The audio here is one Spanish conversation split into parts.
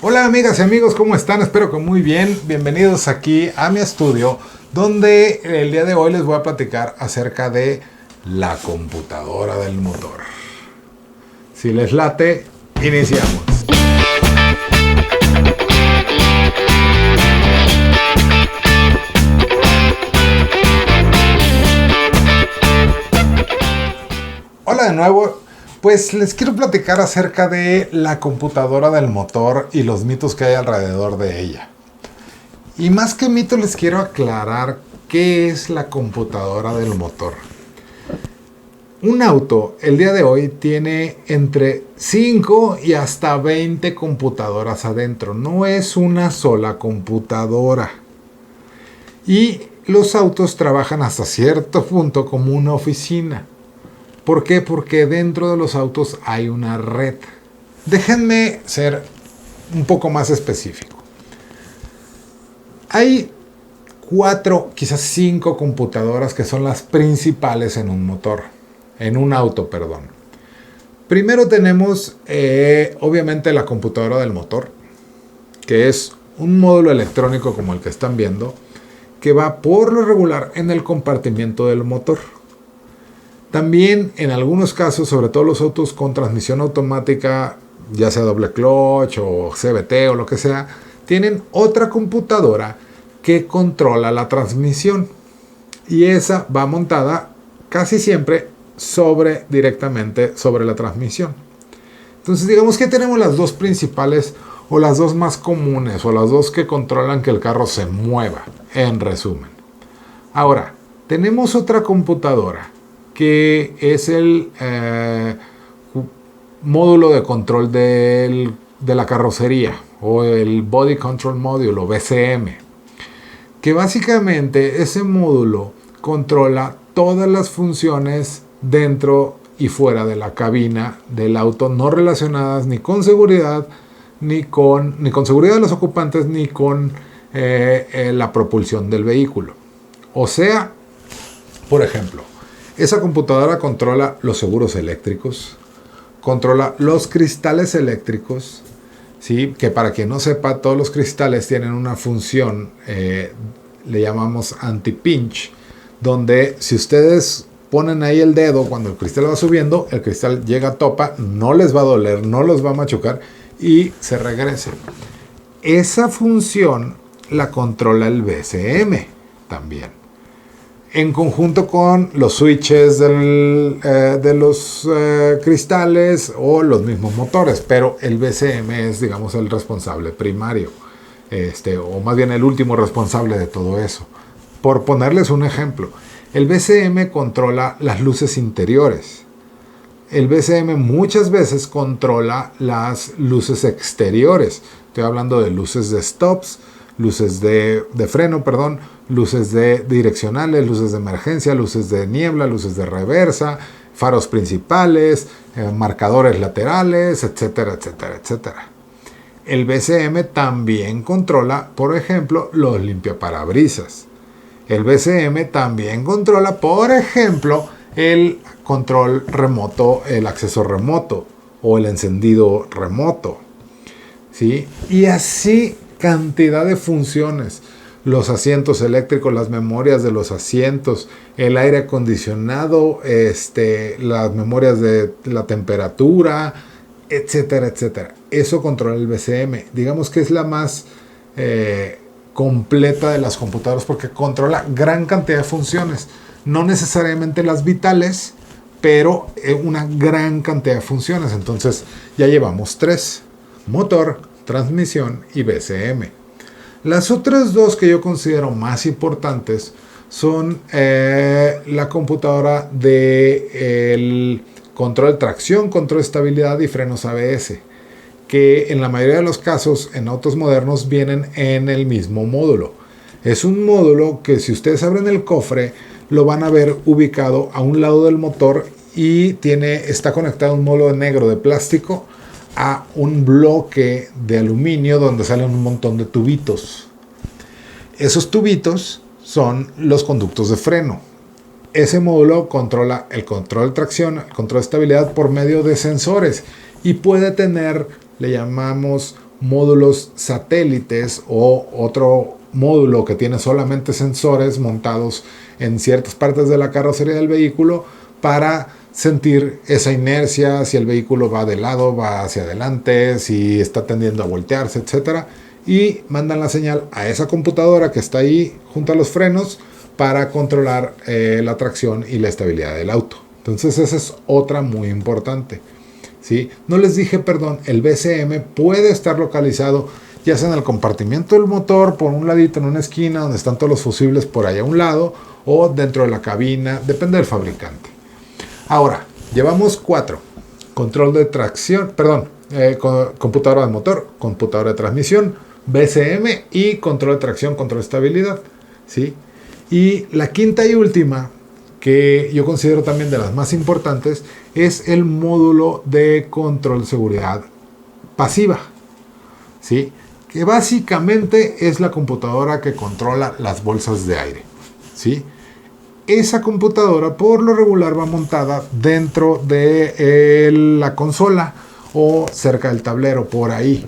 Hola amigas y amigos, ¿cómo están? Espero que muy bien. Bienvenidos aquí a mi estudio, donde el día de hoy les voy a platicar acerca de la computadora del motor. Si les late, iniciamos. Hola de nuevo. Pues les quiero platicar acerca de la computadora del motor y los mitos que hay alrededor de ella. Y más que mitos, les quiero aclarar qué es la computadora del motor. Un auto el día de hoy tiene entre 5 y hasta 20 computadoras adentro. No es una sola computadora. Y los autos trabajan hasta cierto punto como una oficina. ¿Por qué? Porque dentro de los autos hay una red. Déjenme ser un poco más específico. Hay 4, quizás 5 computadoras que son las principales en un motor. En un auto, perdón. Primero tenemos, obviamente, la computadora del motor, que es un módulo electrónico como el que están viendo, que va por lo regular en el compartimiento del motor. También en algunos casos, sobre todo los autos con transmisión automática, ya sea doble clutch o CVT o lo que sea, tienen otra computadora que controla la transmisión. Y esa va montada casi siempre directamente sobre la transmisión. Entonces digamos que tenemos las dos principales o las dos más comunes o las dos que controlan que el carro se mueva, en resumen. Ahora, tenemos otra computadora que es el módulo de control de la carrocería o el Body Control Module o BCM, que básicamente ese módulo controla todas las funciones dentro y fuera de la cabina del auto, no relacionadas ni con seguridad, ni con seguridad de los ocupantes, ni con la propulsión del vehículo. O sea, por ejemplo, esa computadora controla los seguros eléctricos, controla los cristales eléctricos, ¿sí? Que para quien no sepa, todos los cristales tienen una función, le llamamos anti-pinch, donde si ustedes ponen ahí el dedo cuando el cristal va subiendo, el cristal llega a topa, no les va a doler, no los va a machucar y se regresa. Esa función la controla el BCM también, en conjunto con los switches de los cristales o los mismos motores, pero el BCM es, digamos, el responsable primario, o más bien el último responsable de todo eso. Por ponerles un ejemplo, el BCM controla las luces interiores. El BCM muchas veces controla las luces exteriores. Estoy hablando de luces de stops, luces de freno, perdón, luces de direccionales, luces de emergencia, luces de niebla, luces de reversa, faros principales, marcadores laterales, etcétera, etcétera, etcétera. El BCM también controla, por ejemplo, los limpiaparabrisas. El BCM también controla, por ejemplo, el control remoto, el acceso remoto o el encendido remoto, ¿sí? Y así cantidad de funciones. Los asientos eléctricos, las memorias de los asientos, el aire acondicionado, las memorias de la temperatura, etcétera, etcétera. Eso controla el BCM. Digamos que es la más completa de las computadoras porque controla gran cantidad de funciones. No necesariamente las vitales, pero una gran cantidad de funciones. Entonces ya llevamos 3: motor, transmisión y BCM. Las otras dos que yo considero más importantes son la computadora de control de tracción, control de estabilidad y frenos ABS, que en la mayoría de los casos en autos modernos vienen en el mismo módulo. Es un módulo que si ustedes abren el cofre lo van a ver ubicado a un lado del motor y está conectado a un módulo negro de plástico a un bloque de aluminio donde salen un montón de tubitos. Esos tubitos son los conductos de freno. Ese módulo controla el control de tracción, el control de estabilidad por medio de sensores y puede tener, le llamamos módulos satélites o otro módulo que tiene solamente sensores montados en ciertas partes de la carrocería del vehículo para sentir esa inercia, si el vehículo va de lado, va hacia adelante, si está tendiendo a voltearse, etcétera, y mandan la señal a esa computadora que está ahí junto a los frenos para controlar la tracción y la estabilidad del auto. Entonces esa es otra muy importante, ¿sí? No les dije, perdón, el BCM puede estar localizado ya sea en el compartimiento del motor, por un ladito en una esquina donde están todos los fusibles por allá a un lado, o dentro de la cabina, depende del fabricante. Ahora, llevamos 4. Control de tracción, perdón, computadora de motor, computadora de transmisión, BCM y control de tracción, control de estabilidad, ¿sí? Y la quinta y última, que yo considero también de las más importantes, es el módulo de control de seguridad pasiva, ¿sí? Que básicamente es la computadora que controla las bolsas de aire, ¿sí? Esa computadora por lo regular va montada dentro de la consola o cerca del tablero, por ahí.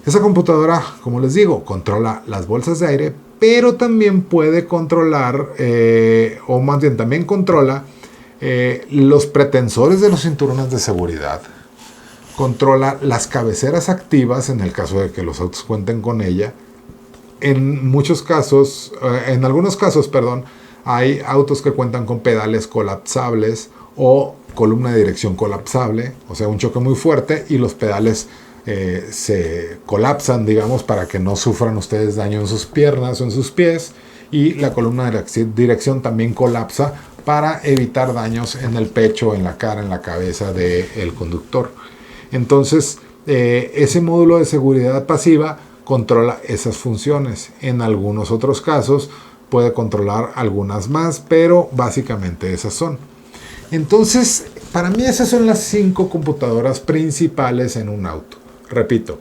Esa computadora, como les digo, controla las bolsas de aire, pero también puede controlar, o más bien también controla los pretensores de los cinturones de seguridad. Controla las cabeceras activas en el caso de que los autos cuenten con ella. En muchos casos, en algunos casos, perdón, hay autos que cuentan con pedales colapsables o columna de dirección colapsable, o sea, un choque muy fuerte y los pedales se colapsan, digamos, para que no sufran ustedes daño en sus piernas o en sus pies, y la columna de dirección también colapsa para evitar daños en el pecho, en la cara, en la cabeza del conductor. Entonces, ese módulo de seguridad pasiva controla esas funciones. En algunos otros casos puede controlar algunas más, pero básicamente esas son. Entonces, para mí esas son las 5 computadoras principales en un auto. Repito,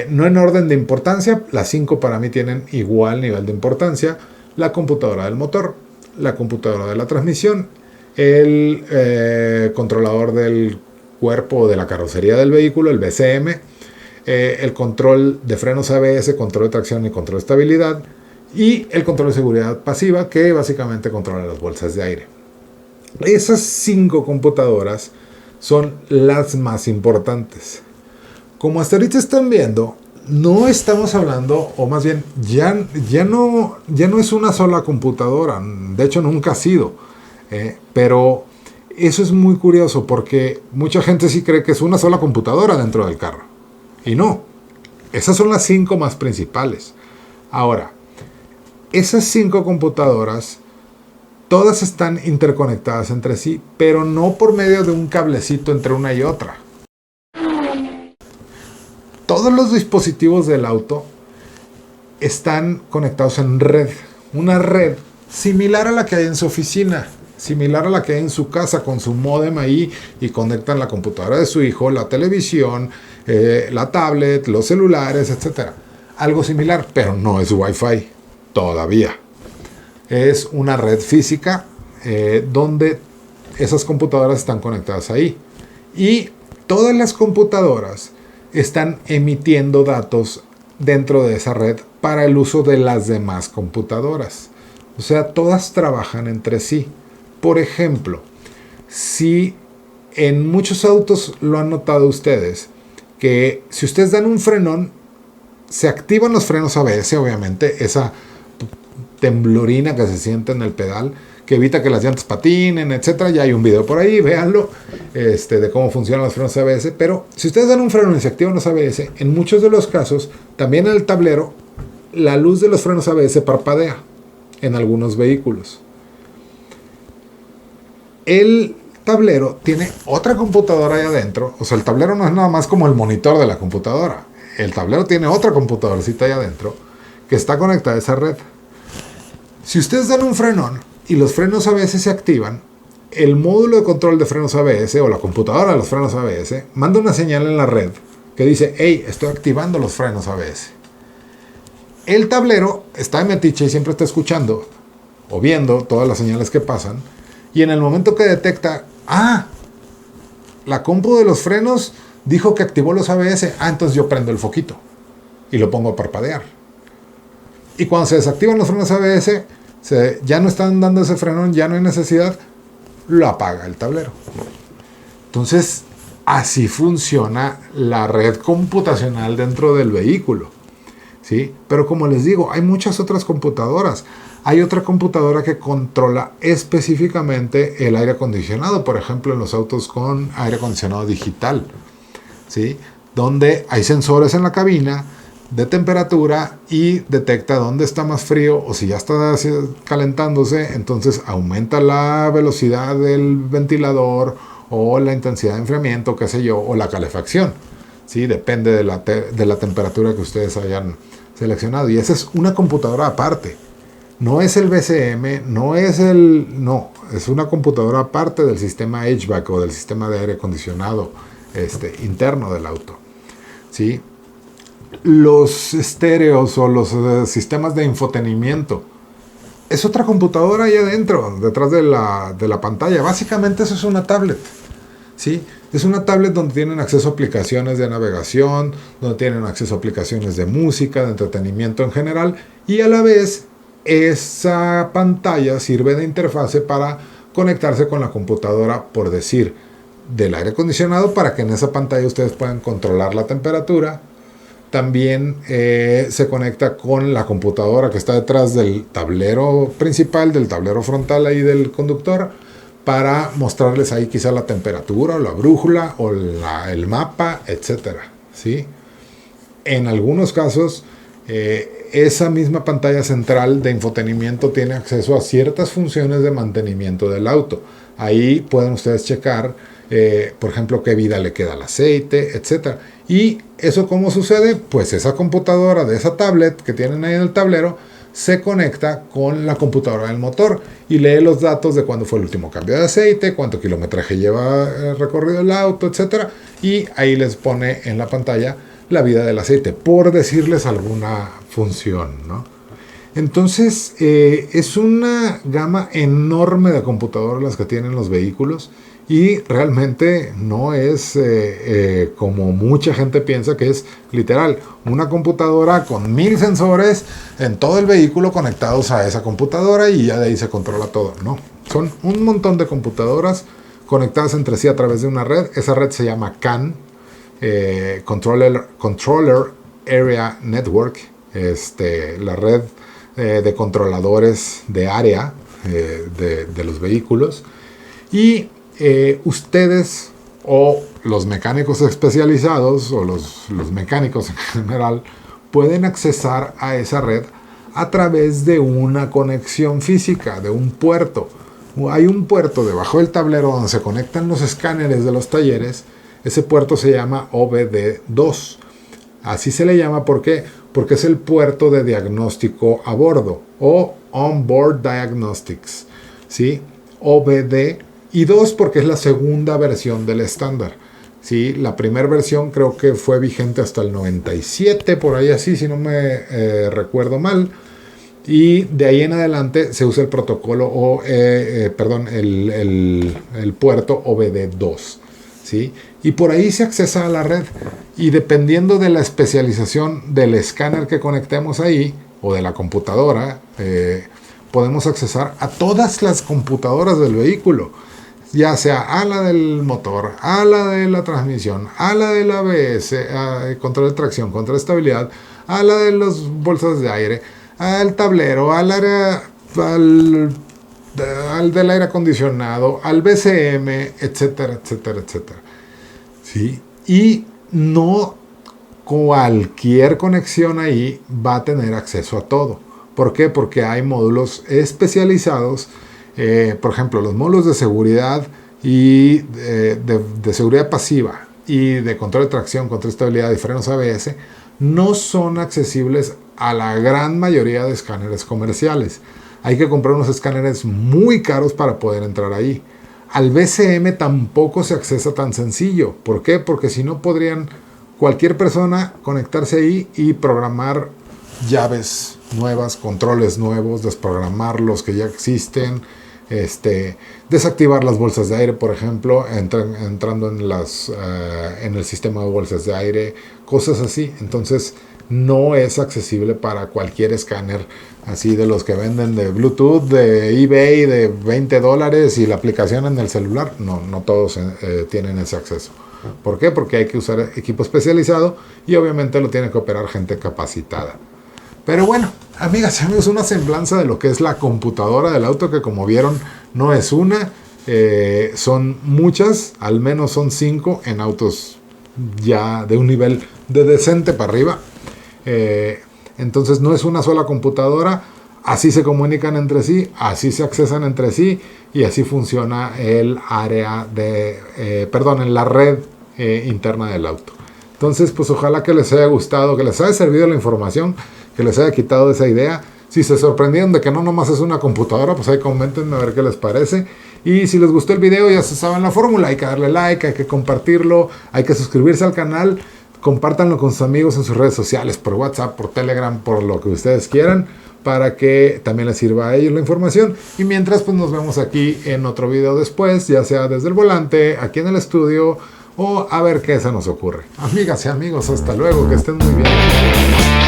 no en orden de importancia, las 5 para mí tienen igual nivel de importancia. La computadora del motor, la computadora de la transmisión, el controlador del cuerpo de la carrocería del vehículo, el BCM, el control de frenos ABS, control de tracción y control de estabilidad, y el control de seguridad pasiva, que básicamente controla las bolsas de aire. Esas 5 computadoras son las más importantes. Como hasta ahorita están viendo, no estamos hablando, o más bien ya no es una sola computadora, de hecho nunca ha sido, pero eso es muy curioso porque mucha gente sí cree que es una sola computadora dentro del carro. Y no, esas son las 5 más principales. Ahora, esas 5 computadoras, todas están interconectadas entre sí, pero no por medio de un cablecito entre una y otra. Todos los dispositivos del auto están conectados en red. Una red similar a la que hay en su oficina, similar a la que hay en su casa, con su módem ahí, y conectan la computadora de su hijo, la televisión, la tablet, los celulares, etc. Algo similar, pero no es Wi-Fi todavía. Es una red física donde esas computadoras están conectadas ahí. Y todas las computadoras están emitiendo datos dentro de esa red para el uso de las demás computadoras. O sea, todas trabajan entre sí. Por ejemplo, si en muchos autos lo han notado ustedes, que si ustedes dan un frenón, se activan los frenos ABS, obviamente, esa temblorina que se siente en el pedal, que evita que las llantas patinen, etcétera. Ya hay un video por ahí, véanlo, de cómo funcionan los frenos ABS. Pero si ustedes dan un freno y se activan los ABS, en muchos de los casos, también en el tablero, la luz de los frenos ABS parpadea en algunos vehículos. El tablero tiene otra computadora ahí adentro. O sea, el tablero no es nada más como el monitor de la computadora. El tablero tiene otra computadorcita ahí adentro que está conectada a esa red. Si ustedes dan un frenón y los frenos ABS se activan, el módulo de control de frenos ABS o la computadora de los frenos ABS manda una señal en la red que dice: hey, estoy activando los frenos ABS. El tablero está de metiche y siempre está escuchando o viendo todas las señales que pasan, y en el momento que detecta, la compu de los frenos dijo que activó los ABS, entonces yo prendo el foquito y lo pongo a parpadear. Y cuando se desactivan los frenos ABS, ya no están dando ese frenón, ya no hay necesidad, lo apaga el tablero. Entonces, así funciona la red computacional dentro del vehículo, ¿sí? Pero como les digo, hay muchas otras computadoras. Hay otra computadora que controla específicamente el aire acondicionado, por ejemplo, en los autos con aire acondicionado digital, ¿sí? Donde hay sensores en la cabina de temperatura y detecta dónde está más frío o si ya está calentándose, entonces aumenta la velocidad del ventilador o la intensidad de enfriamiento, qué sé yo, o la calefacción, ¿sí? Depende de la temperatura que ustedes hayan seleccionado. Y esa es una computadora aparte. No es el VCM, es una computadora aparte del sistema HVAC o del sistema de aire acondicionado interno del auto, ¿sí? Los estéreos o los sistemas de infotenimiento es otra computadora ahí adentro, detrás de la pantalla. Básicamente eso es una tablet, ¿sí? Es una tablet donde tienen acceso a aplicaciones de navegación, donde tienen acceso a aplicaciones de música, de entretenimiento en general, y a la vez esa pantalla sirve de interfase para conectarse con la computadora, por decir, del aire acondicionado, para que en esa pantalla ustedes puedan controlar la temperatura. También se conecta con la computadora que está detrás del tablero principal, del tablero frontal ahí del conductor, para mostrarles ahí quizá la temperatura o la brújula o el mapa, etcétera, ¿sí? En algunos casos, esa misma pantalla central de infotenimiento tiene acceso a ciertas funciones de mantenimiento del auto. Ahí pueden ustedes checar, por ejemplo, qué vida le queda al aceite, etcétera. ¿Y eso cómo sucede? Pues esa computadora de esa tablet que tienen ahí en el tablero se conecta con la computadora del motor y lee los datos de cuándo fue el último cambio de aceite, cuánto kilometraje lleva recorrido el auto, etcétera. Y ahí les pone en la pantalla la vida del aceite, por decirles alguna función, ¿no? Entonces, es una gama enorme de computadoras las que tienen los vehículos. Y realmente no es como mucha gente piensa, que es literal una computadora con 1000 sensores en todo el vehículo conectados a esa computadora y ya de ahí se controla todo. No, son un montón de computadoras conectadas entre sí a través de una red. Esa red se llama CAN, Controller Area Network, la red de controladores de área de los vehículos. Y ustedes o los mecánicos especializados o los mecánicos en general pueden accesar a esa red a través de una conexión física, de un puerto. Hay un puerto debajo del tablero donde se conectan los escáneres de los talleres. Ese puerto se llama OBD2. Así se le llama, ¿por qué? Porque es el puerto de diagnóstico a bordo o Onboard Diagnostics, ¿sí? OBD. Y 2 porque es la segunda versión del estándar, ¿sí? La primera versión creo que fue vigente hasta el 97, por ahí así, si no me recuerdo mal. Y de ahí en adelante se usa el protocolo, el puerto OBD2, ¿sí? Y por ahí se accesa a la red. Y dependiendo de la especialización del escáner que conectemos ahí, o de la computadora, podemos accesar a todas las computadoras del vehículo. Ya sea a la del motor, a la de la transmisión, a la del ABS, control de tracción, control de estabilidad, a la de las bolsas de aire, al tablero, al del aire acondicionado, al VCM, etcétera, etcétera, etcétera. ¿Sí? Y no cualquier conexión ahí va a tener acceso a todo. ¿Por qué? Porque hay módulos especializados. Por ejemplo, los módulos de seguridad y de seguridad pasiva y de control de tracción, control de estabilidad y frenos ABS no son accesibles a la gran mayoría de escáneres comerciales. Hay que comprar unos escáneres muy caros para poder entrar ahí. Al VCM tampoco se accesa tan sencillo. ¿Por qué? Porque si no podrían cualquier persona conectarse ahí y programar llaves nuevas, controles nuevos, desprogramar los que ya existen, desactivar las bolsas de aire, por ejemplo, entrando en el sistema de bolsas de aire, cosas así. Entonces no es accesible para cualquier escáner así de los que venden de Bluetooth, de eBay, de $20 y la aplicación en el celular. No todos tienen ese acceso. ¿Por qué? Porque hay que usar equipo especializado y obviamente lo tiene que operar gente capacitada. Pero bueno, amigas y amigos, una semblanza de lo que es la computadora del auto, que como vieron no es una, son muchas, al menos son 5 en autos ya de un nivel de decente para arriba. Entonces no es una sola computadora, así se comunican entre sí, así se accesan entre sí y así funciona el área en la red interna del auto. Entonces, pues ojalá que les haya gustado, que les haya servido la información, que les haya quitado esa idea. Si se sorprendieron de que no nomás es una computadora, pues ahí coméntenme a ver qué les parece. Y si les gustó el video, ya se saben la fórmula, hay que darle like, hay que compartirlo, hay que suscribirse al canal, compártanlo con sus amigos en sus redes sociales, por WhatsApp, por Telegram, por lo que ustedes quieran, para que también les sirva a ellos la información. Y mientras, pues nos vemos aquí en otro video después, ya sea desde el volante, aquí en el estudio, o a ver qué se nos ocurre. Amigas y amigos, hasta luego, que estén muy bien.